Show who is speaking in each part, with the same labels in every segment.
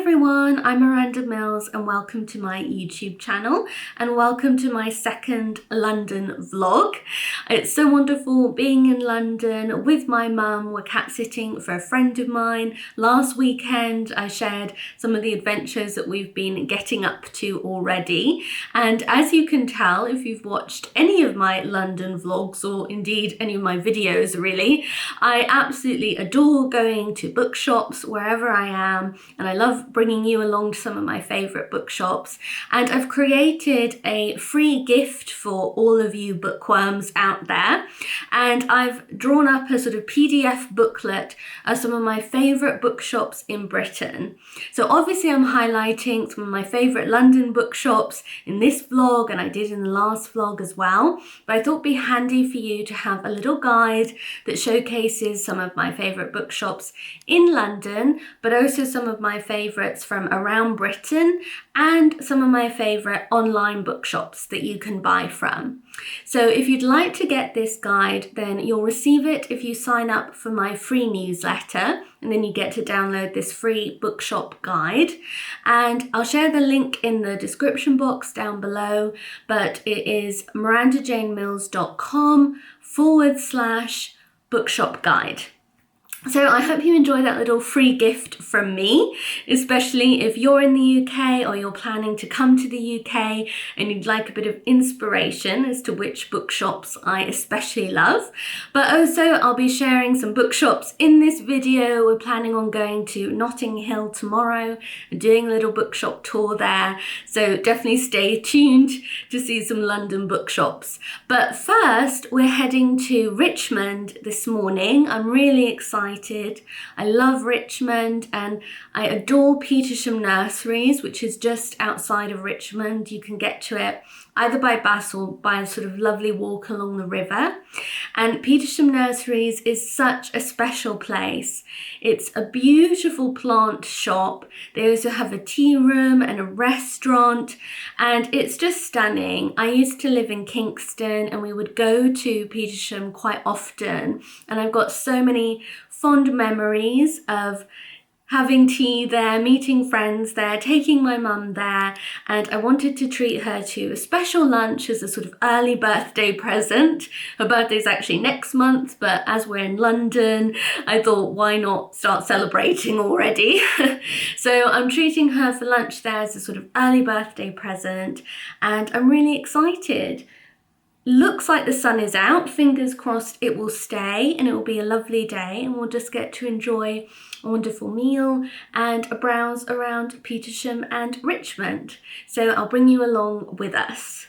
Speaker 1: everyone, I'm Miranda Mills and welcome to my YouTube channel and welcome to my second London vlog. It's so wonderful being in London with my mum. We're cat sitting for a friend of mine. Last weekend I shared some of the adventures that we've been getting up to already, and as you can tell if you've watched any of my London vlogs or indeed any of my videos really, I absolutely adore going to bookshops wherever I am, and I love bringing you along to some of my favourite bookshops. And I've created a free gift for all of you bookworms out there, and I've drawn up a sort of PDF booklet of some of my favourite bookshops in Britain. So obviously I'm highlighting some of my favourite London bookshops in this vlog, and I did in the last vlog as well, but I thought it'd be handy for you to have a little guide that showcases some of my favourite bookshops in London, but also some of my favourites from around Britain and some of my favourite online bookshops that you can buy from. So if you'd like to get this guide, then you'll receive it if you sign up for my free newsletter, and then you get to download this free bookshop guide. And I'll share the link in the description box down below, but it is mirandajanemills.com/bookshop guide. So I hope you enjoy that little free gift from me, especially if you're in the UK or you're planning to come to the UK and you'd like a bit of inspiration as to which bookshops I especially love. But also I'll be sharing some bookshops in this video. We're planning on going to Notting Hill tomorrow and doing a little bookshop tour there. So definitely stay tuned to see some London bookshops. But first we're heading to Richmond this morning. I'm really excited. I love Richmond and I adore Petersham Nurseries, which is just outside of Richmond. You can get to it either by bus or by a sort of lovely walk along the river. And Petersham Nurseries is such a special place. It's a beautiful plant shop. They also have a tea room and a restaurant, and it's just stunning. I used to live in Kingston and we would go to Petersham quite often, and I've got so many fond memories of having tea there, meeting friends there, taking my mum there, and I wanted to treat her to a special lunch as a sort of early birthday present. Her birthday's actually next month, but as we're in London, I thought why not start celebrating already? So I'm treating her for lunch there as a sort of early birthday present, and I'm really excited. Looks like the sun is out, fingers crossed it will stay and it will be a lovely day, and we'll just get to enjoy a wonderful meal and a browse around Petersham and Richmond. So I'll bring you along with us.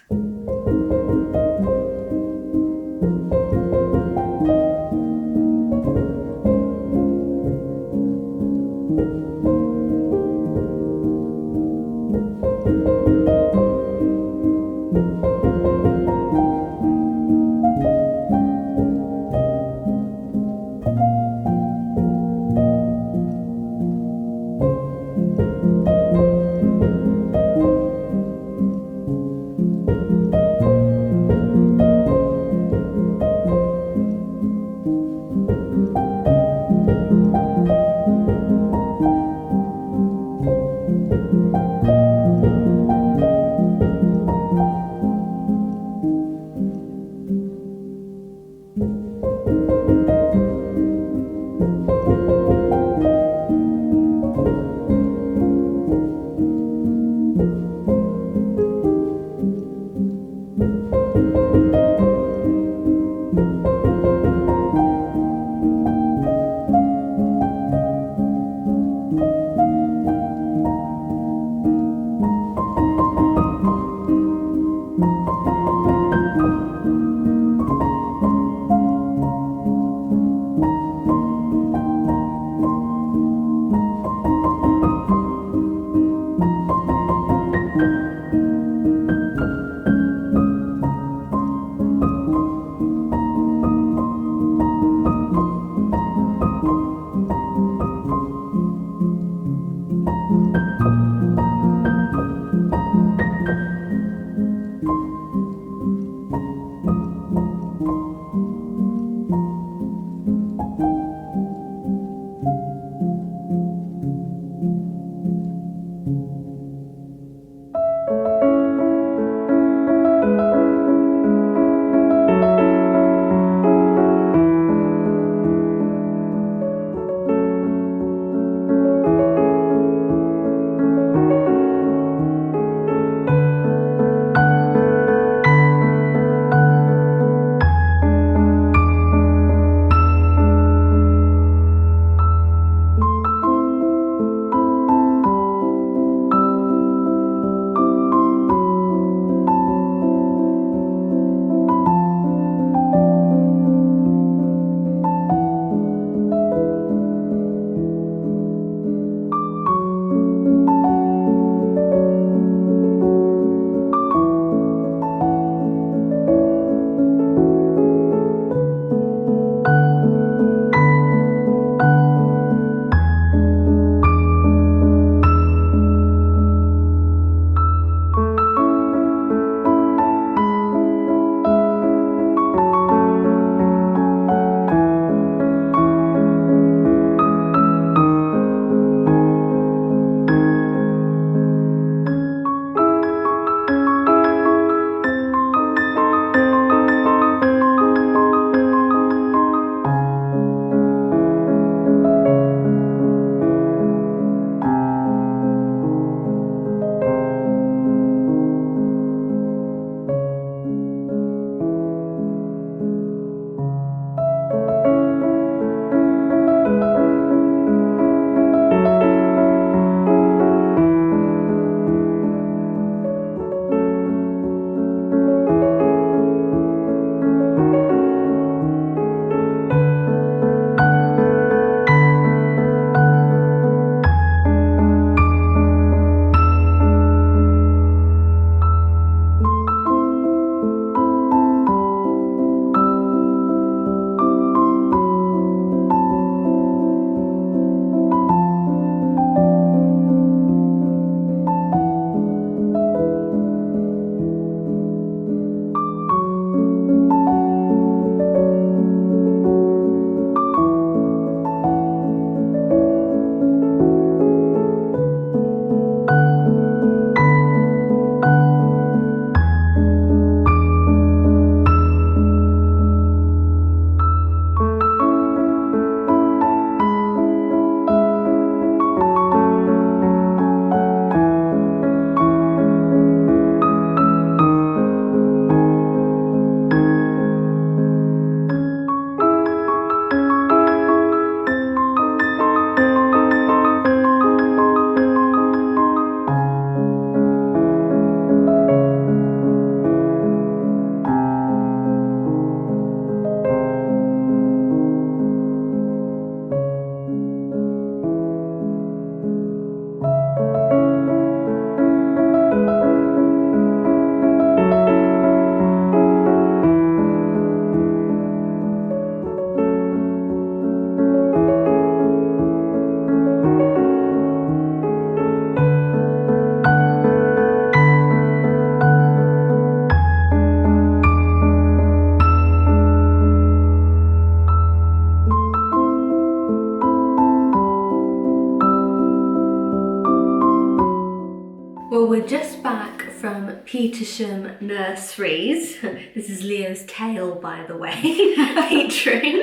Speaker 1: Well, we're just back from Petersham Nurseries. This is Leo's tail, by the way, featuring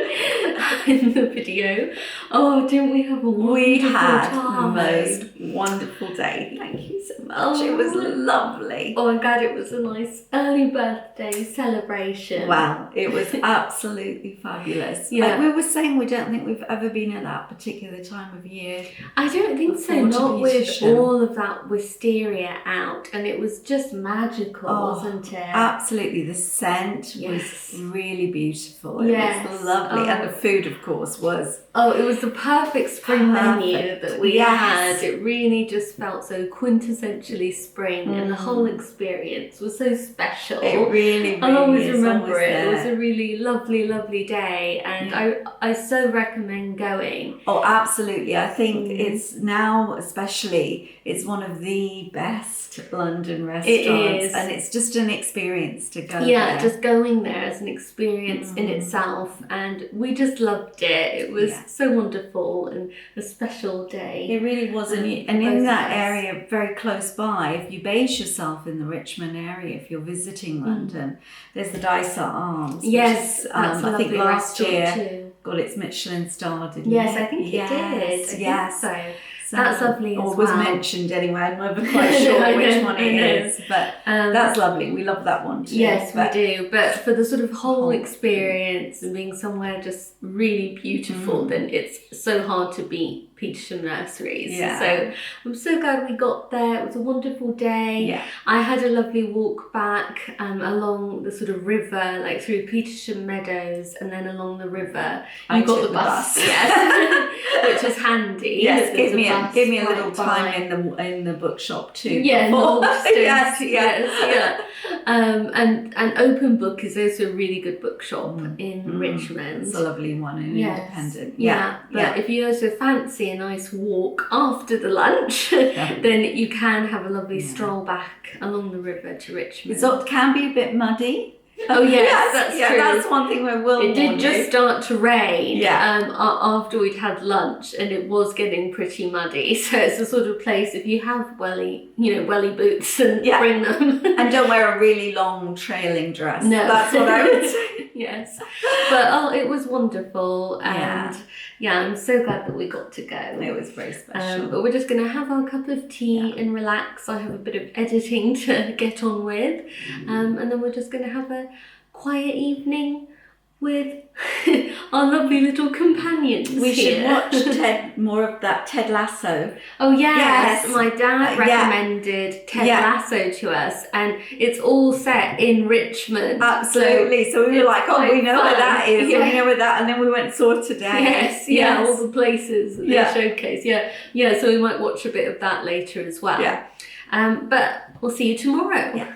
Speaker 1: in the video. Oh, didn't we have a wonderful time?
Speaker 2: The most wonderful day. Thank you so much. It was lovely.
Speaker 1: Oh, I'm glad it was a nice early birthday celebration.
Speaker 2: Wow, it was absolutely fabulous.
Speaker 1: Yeah.
Speaker 2: Like we were saying, we don't think we've ever been at that particular time of year.
Speaker 1: I don't think so, not with all of that wisteria out, and it was just magical, wasn't it?
Speaker 2: Absolutely. The scent was really beautiful. It was lovely. And the food, of course, was...
Speaker 1: Oh, it was the perfect spring menu that we had. It really just felt so quintessentially spring, and the whole experience was so special.
Speaker 2: It really
Speaker 1: I'll always
Speaker 2: is.
Speaker 1: remember it. It was a really lovely, lovely day, and I so recommend going.
Speaker 2: Oh, absolutely. I think it's now, especially, it's one of the best London restaurants.
Speaker 1: It is.
Speaker 2: And it's just an experience to go there.
Speaker 1: Yeah, just going there as an experience in itself, and we just loved it. It was so wonderful and a special day.
Speaker 2: It really was. And in that area, very close by, if you base yourself in the Richmond area, if you're visiting London, there's the Dysart Arms.
Speaker 1: Yes,
Speaker 2: I think last year
Speaker 1: too.
Speaker 2: Got its Michelin star, didn't
Speaker 1: Yes,
Speaker 2: it?
Speaker 1: I think it did. I think so.
Speaker 2: So
Speaker 1: that's lovely as
Speaker 2: or
Speaker 1: well.
Speaker 2: was mentioned anyway. I'm never quite sure which one it is, but that's lovely. We love that one too.
Speaker 1: Yes, we do. But for the sort of whole experience and being somewhere just really beautiful, then it's so hard to beat Petersham Nurseries.
Speaker 2: Yeah.
Speaker 1: So I'm so glad we got there. It was a wonderful day.
Speaker 2: Yeah.
Speaker 1: I had a lovely walk back along the sort of river, like through Petersham Meadows, and then along the river. You got the bus, yes, which is handy.
Speaker 2: Yes, give me a little time in the bookshop too.
Speaker 1: Yeah,
Speaker 2: yes.
Speaker 1: And Open Book is also a really good bookshop in Richmond.
Speaker 2: It's a lovely one and independent.
Speaker 1: But if you also fancy a nice walk after the lunch, then you can have a lovely stroll back along the river to Richmond.
Speaker 2: So it can be a bit muddy.
Speaker 1: Oh yes, that's true.
Speaker 2: That's one thing we will.
Speaker 1: It did just start to rain after we'd had lunch, and it was getting pretty muddy. So it's the sort of place, if you have welly boots, and bring them.
Speaker 2: And don't wear a really long trailing dress.
Speaker 1: No,
Speaker 2: that's what I would say.
Speaker 1: Yes, but it was wonderful, and I'm so glad that we got to go.
Speaker 2: It was very special.
Speaker 1: But we're just going to have our cup of tea and relax. I have a bit of editing to get on with, and then we're just going to have a quiet evening with our lovely little companions.
Speaker 2: We should watch more of that Ted Lasso.
Speaker 1: Oh yes. My dad recommended Ted Lasso to us, and it's all set in Richmond.
Speaker 2: Absolutely. So we were like, we know where that is. We know where that, and then we went and saw it today.
Speaker 1: Yes, all the places that they showcase. So we might watch a bit of that later as well. But we'll see you tomorrow.
Speaker 2: Yeah.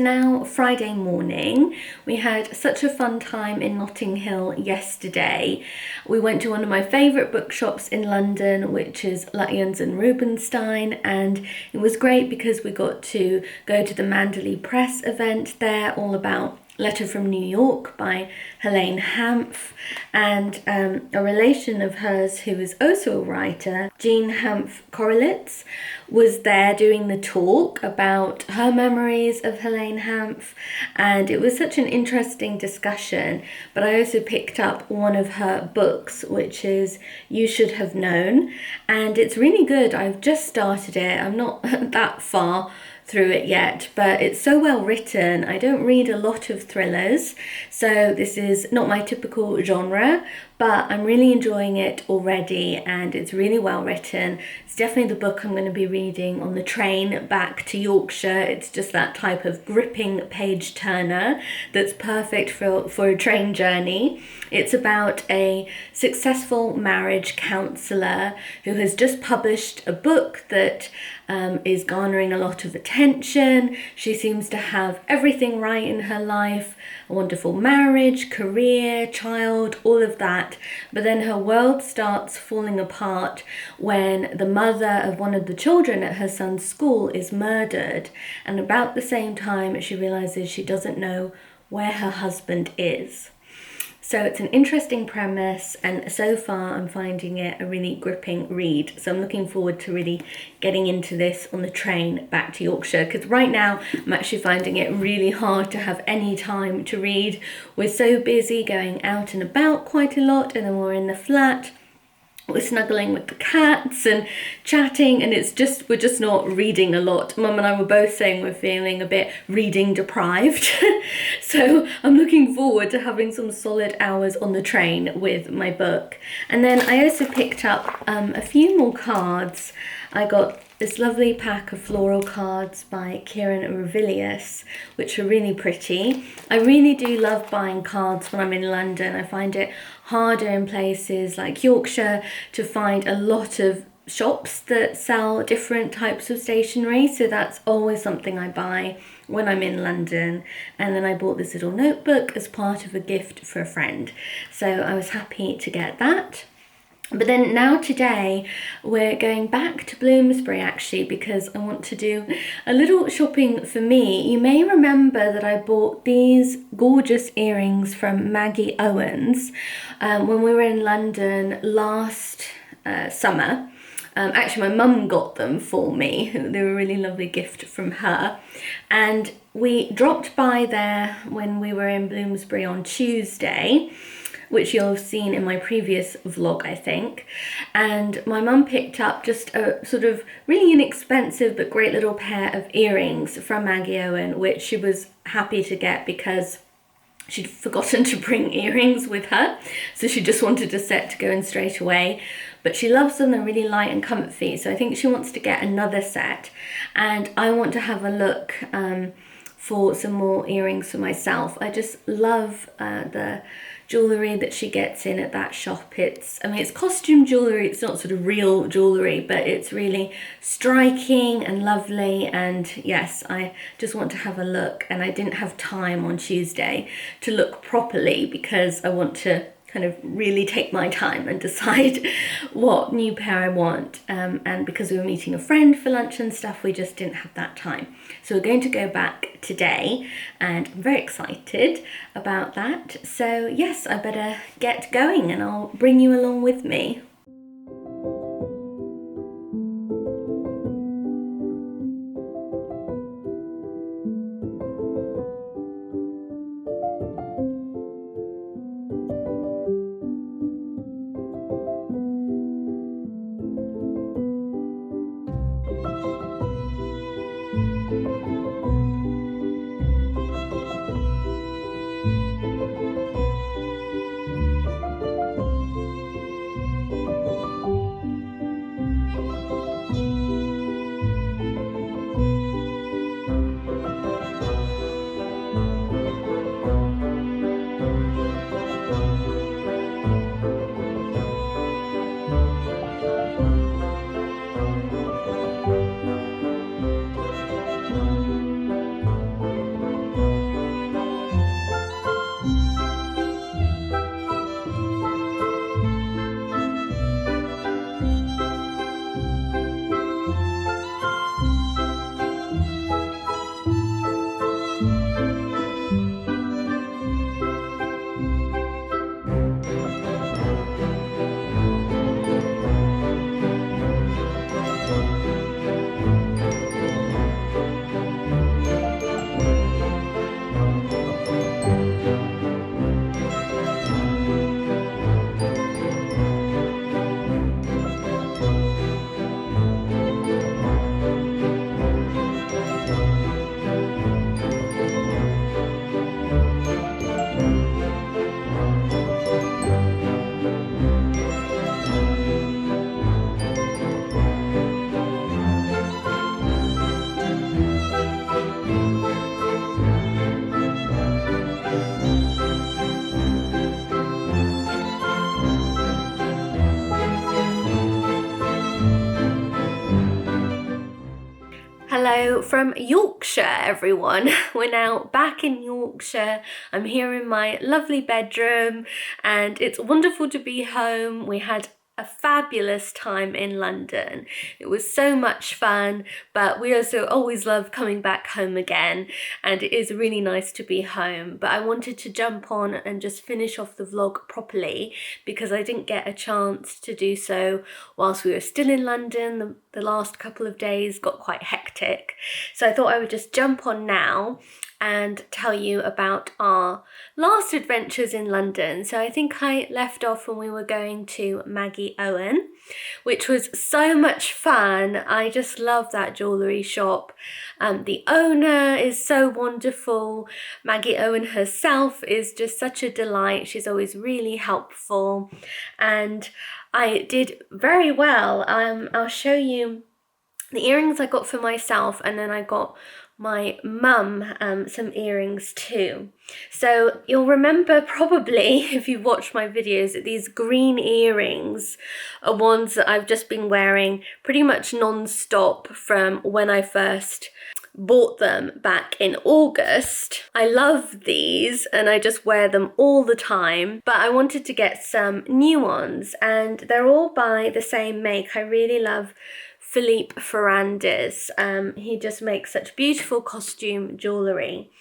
Speaker 1: now Friday morning. We had such a fun time in Notting Hill yesterday. We went to one of my favourite bookshops in London, which is Lutyens Rubinstein, and it was great because we got to go to the Manderley Press event there, all about Letter from New York by Helene Hanff, and a relation of hers who is also a writer, Jean Hanff Korelitz, was there doing the talk about her memories of Helene Hanff, and it was such an interesting discussion. But I also picked up one of her books, which is You Should Have Known, and it's really good. I've just started it. I'm not that far through it yet, but it's so well written. I don't read a lot of thrillers, so this is not my typical genre, but I'm really enjoying it already, and it's really well written. It's definitely the book I'm going to be reading on the train back to Yorkshire. It's just that type of gripping page turner that's perfect for a train journey. It's about a successful marriage counsellor who has just published a book that is garnering a lot of attention. She seems to have everything right in her life, a wonderful marriage, career, child, all of that. But then her world starts falling apart when the mother of one of the children at her son's school is murdered. And about the same time, she realizes she doesn't know where her husband is. So it's an interesting premise, and so far I'm finding it a really gripping read. So I'm looking forward to really getting into this on the train back to Yorkshire, because right now I'm actually finding it really hard to have any time to read. We're so busy going out and about quite a lot, and then we're in the flat. We're snuggling with the cats and chatting, and we're just not reading a lot. Mum and I were both saying we're feeling a bit reading deprived. So I'm looking forward to having some solid hours on the train with my book. And then I also picked up a few more cards. I got this lovely pack of floral cards by Kieran Revilius, which are really pretty. I really do love buying cards when I'm in London. I find it harder in places like Yorkshire to find a lot of shops that sell different types of stationery, so that's always something I buy when I'm in London. And then I bought this little notebook as part of a gift for a friend, so I was happy to get that. But then now today we're going back to Bloomsbury actually, because I want to do a little shopping for me. You may remember that I bought these gorgeous earrings from Maggie Owen's when we were in London last summer. Actually, my mum got them for me. They were a really lovely gift from her. And we dropped by there when we were in Bloomsbury on Tuesday, which you'll have seen in my previous vlog, I think. And my mum picked up just a sort of really inexpensive but great little pair of earrings from Maggie Owen, which she was happy to get because she'd forgotten to bring earrings with her. So she just wanted a set to go in straight away. But she loves them, they're really light and comfy. So I think she wants to get another set. And I want to have a look for some more earrings for myself. I just love the jewellery that she gets in at that shop. It's costume jewellery, it's not sort of real jewellery, but it's really striking and lovely. And yes, I just want to have a look, and I didn't have time on Tuesday to look properly because I want to kind of really take my time and decide what new pair I want, and because we were meeting a friend for lunch and stuff, we just didn't have that time. So we're going to go back today, and I'm very excited about that. So yes, I better get going and I'll bring you along with me. Hello from Yorkshire, everyone. We're now back in Yorkshire. I'm here in my lovely bedroom and it's wonderful to be home. We had a fabulous time in London. It was so much fun, but we also always love coming back home again, and it is really nice to be home. But I wanted to jump on and just finish off the vlog properly because I didn't get a chance to do so whilst we were still in London. The last couple of days got quite hectic. So I thought I would just jump on now and tell you about our last adventures in London. So I think I left off when we were going to Maggie Owen, which was so much fun. I just love that jewellery shop. The owner is so wonderful. Maggie Owen herself is just such a delight. She's always really helpful and I did very well. I'll show you the earrings I got for myself, and then I got my mum some earrings too. So you'll remember probably, if you've watched my videos, that these green earrings are ones that I've just been wearing pretty much non-stop from when I first bought them back in August. I love these and I just wear them all the time, but I wanted to get some new ones and they're all by the same make. I really love Philippe Ferrandis. He just makes such beautiful costume jewellery.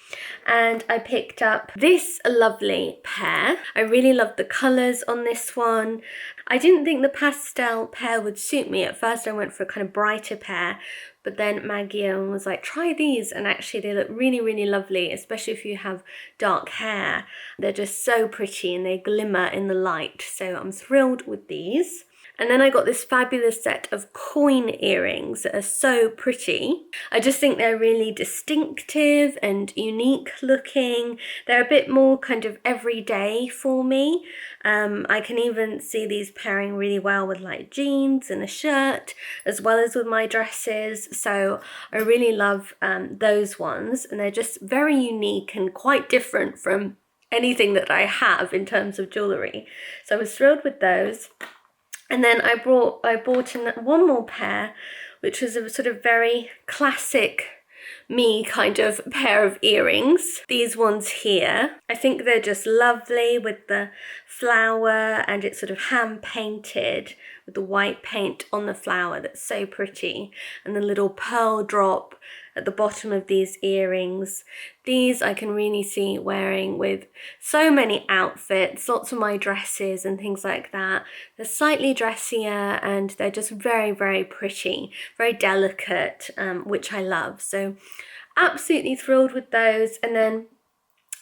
Speaker 1: And I picked up this lovely pair. I really love the colours on this one. I didn't think the pastel pair would suit me. At first I went for a kind of brighter pair, but then Maggie Owen was like, try these, and actually they look really, really lovely, especially if you have dark hair. They're just so pretty and they glimmer in the light, so I'm thrilled with these. And then I got this fabulous set of coin earrings that are so pretty. I just think they're really distinctive and unique looking. They're a bit more kind of everyday for me. I can even see these pairing really well with like jeans and a shirt, as well as with my dresses. So I really love those ones, and they're just very unique and quite different from anything that I have in terms of jewellery. So I was thrilled with those. And then I bought in one more pair, which was a sort of very classic me kind of pair of earrings. These ones here, I think they're just lovely with the flower, and it's sort of hand painted with the white paint on the flower. That's so pretty, and the little pearl drop at the bottom of these earrings. These I can really see wearing with so many outfits, lots of my dresses and things like that. They're slightly dressier and they're just very, very pretty, very delicate, which I love. So absolutely thrilled with those. And then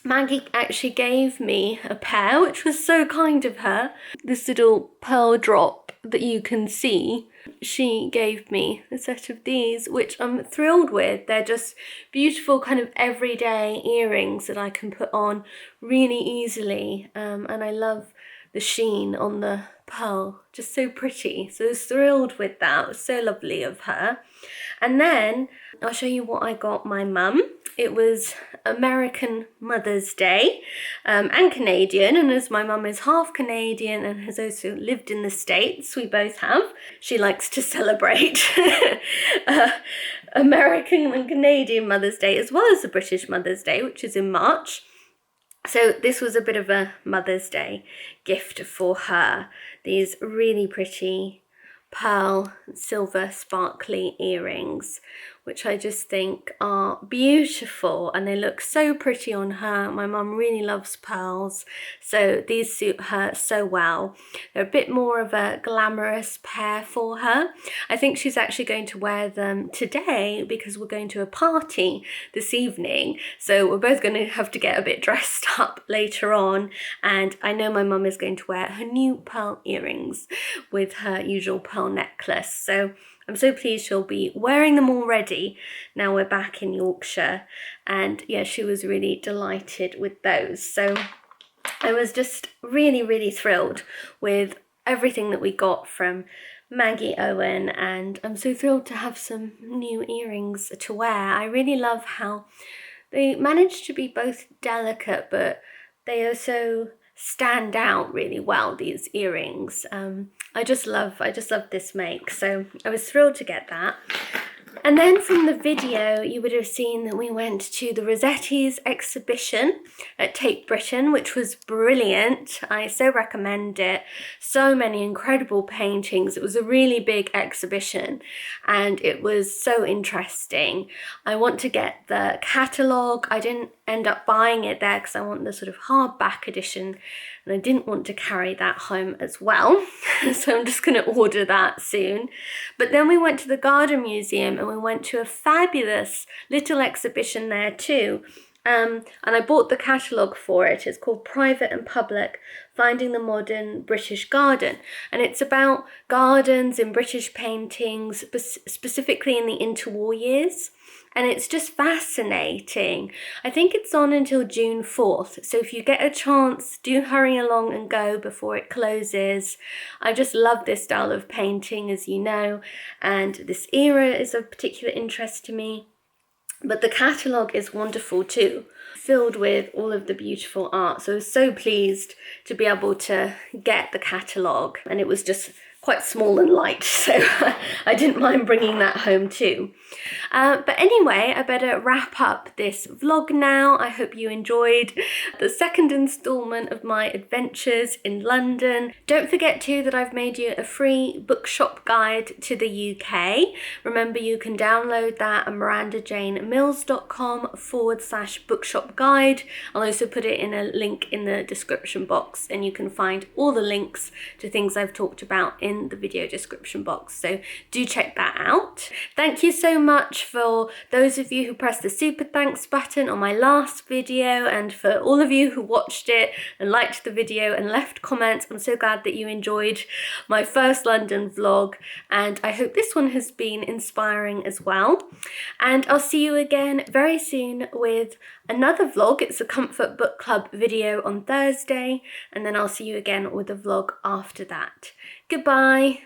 Speaker 1: Maggie actually gave me a pair, which was so kind of her. This little pearl drop that you can see. She gave me a set of these, which I'm thrilled with. They're just beautiful kind of everyday earrings that I can put on really easily. And I love the sheen on the pearl, just so pretty. So I was thrilled with that. It was so lovely of her. And then I'll show you what I got my mum. It was American Mother's Day and Canadian, and as my mum is half Canadian and has also lived in the States, we both have, she likes to celebrate American and Canadian Mother's Day as well as the British Mother's Day, which is in March. So this was a bit of a Mother's Day gift for her. These really pretty pearl silver sparkly earrings, which I just think are beautiful and they look so pretty on her. My mum really loves pearls, so these suit her so well. They're a bit more of a glamorous pair for her. I think she's actually going to wear them today because we're going to a party this evening, so we're both going to have to get a bit dressed up later on, and I know my mum is going to wear her new pearl earrings with her usual pearl necklace. So I'm so pleased she'll be wearing them already now we're back in Yorkshire. And yeah, she was really delighted with those. So I was just really, really thrilled with everything that we got from Maggie Owen, and I'm so thrilled to have some new earrings to wear. I really love how they manage to be both delicate, but they also stand out really well, these earrings. I just love this make, so I was thrilled to get that. And then from the video, you would have seen that we went to the Rossettis exhibition at Tate Britain, which was brilliant. I so recommend it. So many incredible paintings. It was a really big exhibition and it was so interesting. I want to get the catalogue. I didn't end up buying it there because I want the sort of hardback edition and I didn't want to carry that home as well. So I'm just going to order that soon. But then we went to the Garden Museum and we went to a fabulous little exhibition there too. And I bought the catalogue for it. It's called Private and Public, Finding the Modern British Garden. And it's about gardens in British paintings, specifically in the interwar years. And it's just fascinating. I think it's on until June 4th. So if you get a chance, do hurry along and go before it closes. I just love this style of painting, as you know, and this era is of particular interest to me. But the catalogue is wonderful too, filled with all of the beautiful art. So I was so pleased to be able to get the catalogue, and it was just quite small and light, so I didn't mind bringing that home too. But anyway, I better wrap up this vlog now. I hope you enjoyed the second instalment of my adventures in London. Don't forget too that I've made you a free bookshop guide to the UK. Remember, you can download that at mirandajanemills.com/bookshop guide. I'll also put it in a link in the description box, and you can find all the links to things I've talked about in the video description box, so do check that out. Thank you so much for those of you who pressed the super thanks button on my last video, and for all of you who watched it and liked the video and left comments. I'm so glad that you enjoyed my first London vlog, and I hope this one has been inspiring as well. And I'll see you again very soon with another vlog. It's a Comfort Book Club video on Thursday, and then I'll see you again with a vlog after that. Goodbye.